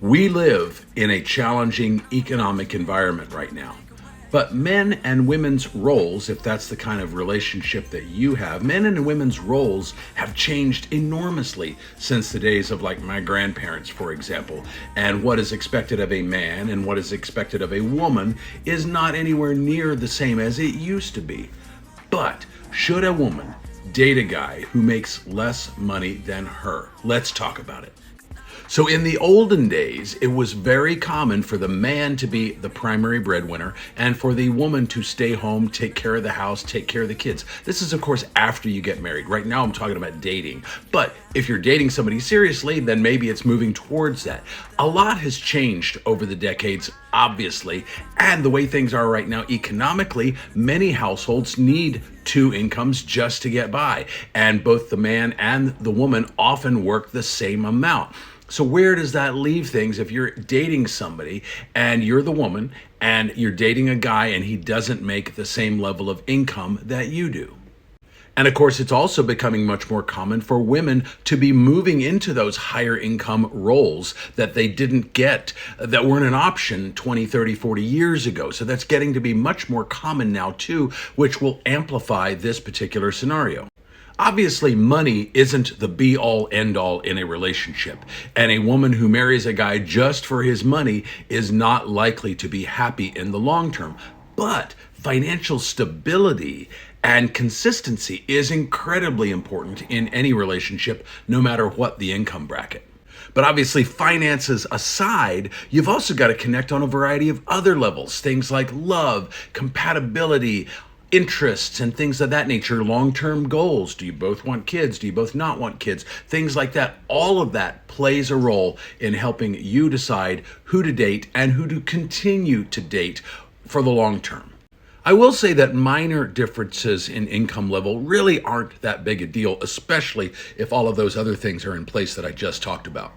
We live in a challenging economic environment right now. But men and women's roles, if that's the kind of relationship that you have, men and women's roles have changed enormously since the days of like my grandparents, for example. And what is expected of a man and what is expected of a woman is not anywhere near the same as it used to be. But should a woman date a guy who makes less money than her? Let's talk about it. So in the olden days, it was very common for the man to be the primary breadwinner and for the woman to stay home, take care of the house, take care of the kids. This is, of course, after you get married. Right now, I'm talking about dating. But if you're dating somebody seriously, then maybe it's moving towards that. A lot has changed over the decades, obviously, and the way things are right now economically, many households need two incomes just to get by. And both the man and the woman often work the same amount. So where does that leave things if you're dating somebody and you're the woman and you're dating a guy and he doesn't make the same level of income that you do? And of course, it's also becoming much more common for women to be moving into those higher income roles that they didn't get, that weren't an option 20, 30, 40 years ago. So that's getting to be much more common now too, which will amplify this particular scenario. Obviously, money isn't the be-all, end-all in a relationship, and a woman who marries a guy just for his money is not likely to be happy in the long term. But financial stability and consistency is incredibly important in any relationship, no matter what the income bracket. But obviously, finances aside, you've also got to connect on a variety of other levels, things like love, compatibility, interests and things of that nature, long-term goals. Do you both want kids? Do you both not want kids? Things like that. All of that plays a role in helping you decide who to date and who to continue to date for the long term. I will say that minor differences in income level really aren't that big a deal, especially if all of those other things are in place that I just talked about.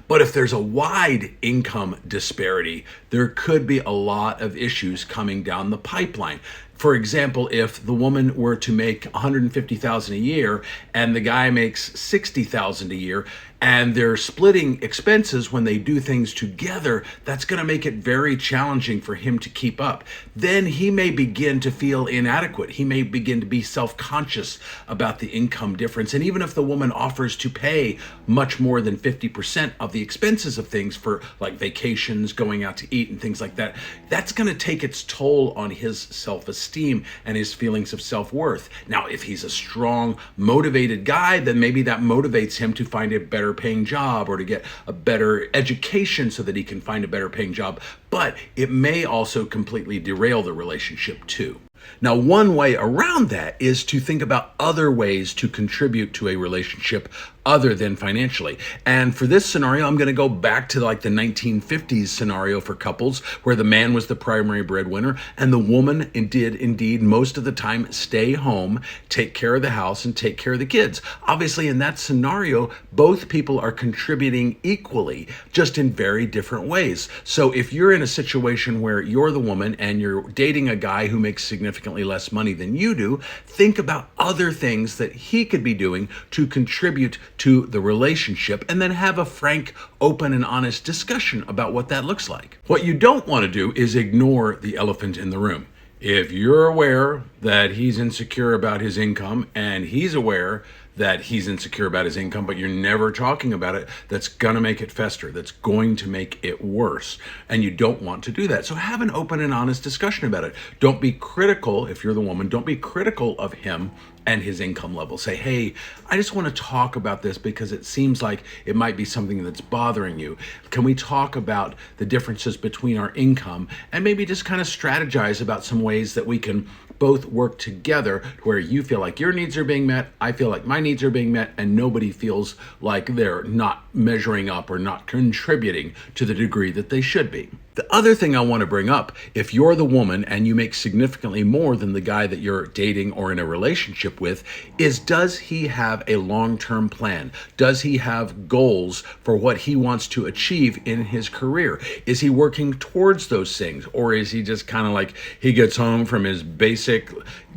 But if there's a wide income disparity, there could be a lot of issues coming down the pipeline. For example, if the woman were to make $150,000 a year and the guy makes $60,000 a year, and they're splitting expenses when they do things together, that's going to make it very challenging for him to keep up. Then he may begin to feel inadequate. He may begin to be self-conscious about the income difference. And even if the woman offers to pay much more than 50% of the expenses of things for like vacations, going out to eat and things like that, that's going to take its toll on his self-esteem and his feelings of self-worth. Now, if he's a strong, motivated guy, then maybe that motivates him to find a better paying job or to get a better education so that he can find a better paying job. But it may also completely derail the relationship too. Now, one way around that is to think about other ways to contribute to a relationship other than financially. And for this scenario, I'm going to go back to like the 1950s scenario for couples where the man was the primary breadwinner and the woman did indeed most of the time stay home, take care of the house and take care of the kids. Obviously, in that scenario, both people are contributing equally, just in very different ways. So if you're in a situation where you're the woman and you're dating a guy who makes significantly less money than you do, think about other things that he could be doing to contribute to the relationship, and then have a frank, open, and honest discussion about what that looks like. What you don't want to do is ignore the elephant in the room. If you're aware that he's insecure about his income and he's aware that he's insecure about his income, but you're never talking about it, that's going to make it fester. That's going to make it worse. And you don't want to do that. So have an open and honest discussion about it. Don't be critical, if you're the woman, don't be critical of him and his income level. Say, hey, I just want to talk about this because it seems like it might be something that's bothering you. Can we talk about the differences between our income and maybe just kind of strategize about some ways that we can both work together where you feel like your needs are being met, I feel like my needs are being met, and nobody feels like they're not measuring up or not contributing to the degree that they should be. The other thing I want to bring up, if you're the woman and you make significantly more than the guy that you're dating or in a relationship with, is does he have a long-term plan? Does he have goals for what he wants to achieve in his career? Is he working towards those things? Or is he just kind of like he gets home from his basic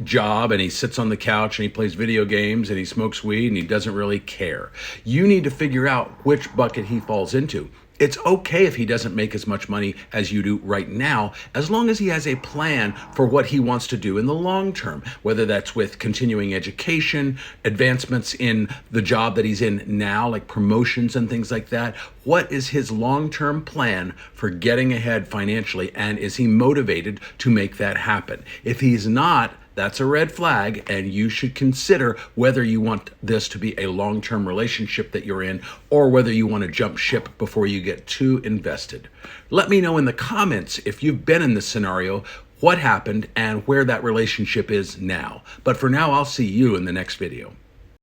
job and he sits on the couch and he plays video games and he smokes weed and he doesn't really care? You need to figure out which bucket he falls into. It's okay if he doesn't make as much money as you do right now, as long as he has a plan for what he wants to do in the long term, whether that's with continuing education, advancements in the job that he's in now, like promotions and things like that. What is his long-term plan for getting ahead financially, and is he motivated to make that happen? If he's not, that's a red flag, and you should consider whether you want this to be a long-term relationship that you're in, or whether you want to jump ship before you get too invested. Let me know in the comments if you've been in this scenario, what happened, and where that relationship is now. But for now, I'll see you in the next video.